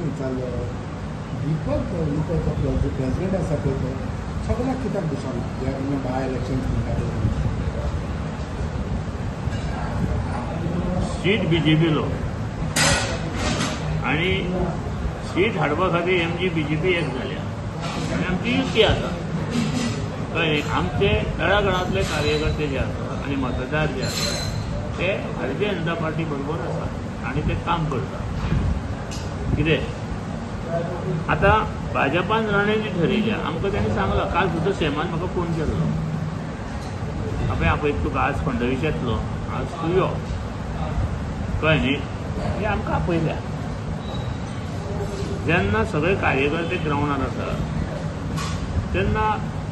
विचारलं दीपक आपलो जो प्रेसिडेंट आसा पळय तो सगळ्याक कित्याक दिसना जे बाय इलेक्शन म्हणटा सीट बीजेपीलो आणि सीट हाडपा खातीर एमजी बीजेपी एक जाल्या आनी आमची युती आसा कळ्ळें आमचे तळागाळांतले कार्यकर्ते जे आसा आनी मतदार जे आसा ते भारतीय जनता पार्टी बरोबर आसा आनी ते काम करता कितें आतां भाजपान रणनीती ठरयल्या आमकां तांणी सांगलां काल सुद्दां सेमान म्हाका फोन केल्लो आपय आपयत तुका आज फंडवीस येतलो आज तूं यो कळ्ळें न्ही हें आमकां आपयल्या जेन्ना सगळे कार्यकर्ते ग्रावंडार आसा तेन्ना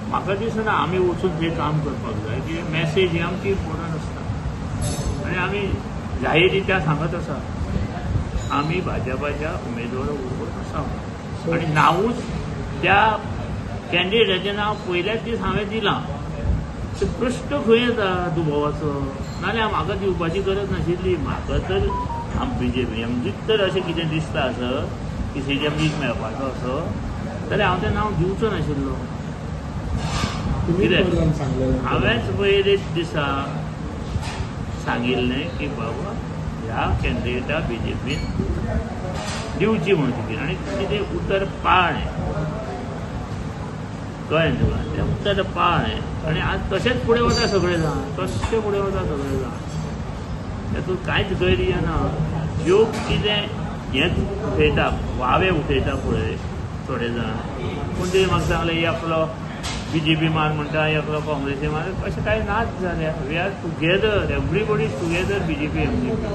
म्हाका दिसना आमी वचून थंय काम करपाक जाय की मॅसेज ही आमची इम्पॉर्टंट आसता आनी आमी जाहीररित्या सांगत आसा आमी भाजपाच्या उमेदवारा बरोबर आसा आनी नांवूच त्या कॅन्डिडेटाचें नांव पयल्याच दीस हांवें दिलां ते प्रश्न खंय येता दुबोवाचो नाल्यार म्हाका दिवपाची गरज नाशिल्ली म्हाका तर बीजेपी एमजीक तर अशें कितें दिसता आसत की सीएमजीक मेळपाचो असो जाल्यार हांव तें नांव दिवचो नाशिल्लो कितें हांवेंच पयले दिसा सांगिल्लें की बाबा ह्या कॅन्डिडेटाक बीजेपीन दिवची म्हणून तिकीट आनी कितें उतर पाळ्ळें कळ्ळें तुका तें उतर पाळ्ळें आनी आज तशेंच फुडें वता सगळें जाण तशें फुडें वता सगळें जाण तातूंत कांयच गैर ना ज्यो कितें हेंच उठयता वावे उठयता पळय थोडे जाण पूण ते म्हाका सांगलें एकलो बीजेपी मार म्हणटा एकलो काँग्रेसी मार अशें कांय नाच जाल्या we are together everybody together BJP MGP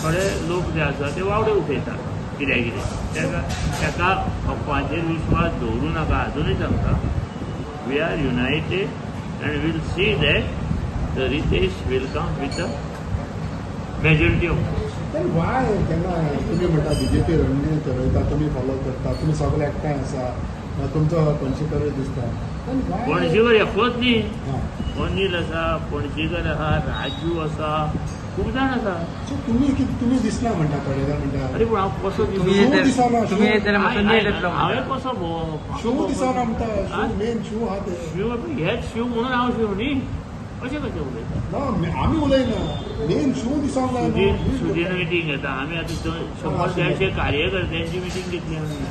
थोडे लोक जे आसा ते वावडे उठयता कित्याक कितें तेका अफवांचेर विश्वास दवरूं नाका अजुनूय सांगता we are united and will see that the Ritesh will come with a majority of वाय केन्ना तुमी म्हणटा बीजेपी रणनीती ठरयता तुमी फॉलो करता तुमी सगळे एकठांय आसा तुमचो पणशीकर दिसता पणशीकर एकलोच न्ही अनिल आसा पणशीकर आसा राजू आसा खूब जाण आसा तुमी दिसना म्हणटा थोडे जाण म्हणटा अरे पूण हांव कसो हांवें कसो शू दिसना म्हणटा मेन शू आहा ते शिव हेच शिव म्हणून हांव शिव न्ही अशें कशें उलयता ना आमी उलयना मेन शू दिसोंक जाय सुदीन मिटींग घेता आमी आतां 100 कार्यकर्त्यांची मिटींग घेतली आमी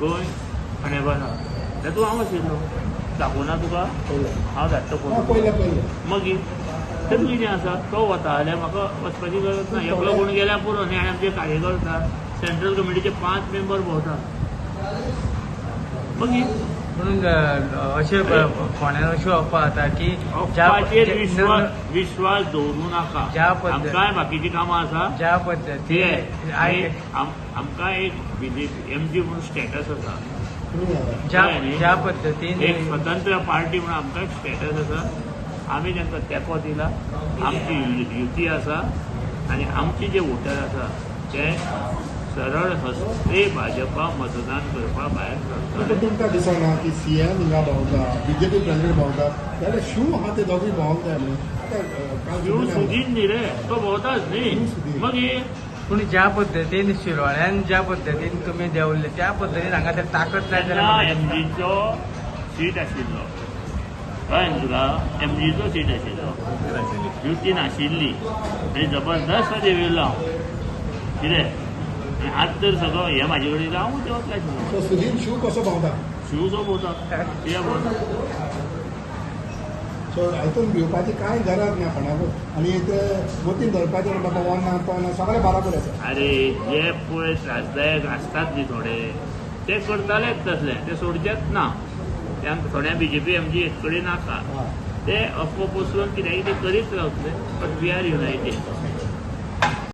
गोंय खांडेपारा तातूंत हांव आशिल्लो दाखोवना तुका हांव धाडटा फोटो मागीर तातूंत कितें आसा तो वता जाल्यार म्हाका वचपाची गरज ना एकलो कोण गेल्यार पुरो न्ही आनी आमचे कार्यकर्ता सेंट्रल कमिटीचे 5 मेंबर भोंवता मागीर म्हणून अशें फोंड्यान अश्यो अफवा जाता की अफवाचेर विश्वास दवरूं नाका आमकांय बाकीची कामां आसा ज्या पद्दतीन आमकां एक बीजेपी एमजी म्हणून स्टेटस आसा ज्या पद्दतीन एक स्वतंत्र पार्टी म्हणून आमकां स्टेटस आसा आमी तांकां तेंको दिला आमची युती आसा आनी आमचे जे वोटर आसा ते सरळ हस्ते भाजपा मतदान करपाक भायर सरता तुमकां दिसना की सीएम हिंगा भोंवता बीजेपी प्रेसिडेंट भोंवता जाल्यार शू आहा ते दोगूय भोंवंक जाय न्हू शिव सुदीन न्ही रे तो भोंवताच न्ही मागीर पूण ज्या पद्दतीन शिरवाळ्यान ज्या पद्दतीन तुमी देंवल्ले त्या पद्दतीन हांगा ते ताकद जाय जाल्यार एमजीचो सीट आशिल्लो कळ्ळें तुका एमजीचो सीट आशिल्लो युती नाशिल्ली आनी जबरदस्त देंवयलो हांव कितें आनी आज तर सगळो हे म्हाजे कडेन हांव देंवतलो आशिल्लो सुदीन शू कसो भोंवता शिव जो भोंवता कित्याक भोंवता सो हातून भिवपाची कांय गरज ना कोणाकूच आनी ते वतीन धरपाचें बाबा वना तो सगळें बराबर आसा अरे जे पळय त्रासदायक आसतात न्ही थोडे ते करतालेच तसले ते सोडचेच ना त्यांक थोड्या बीजेपी एमजी एक कडेन नाका ते अफवा पसरून कित्याक कितें करीत रावतले बट वी आर युनायटेड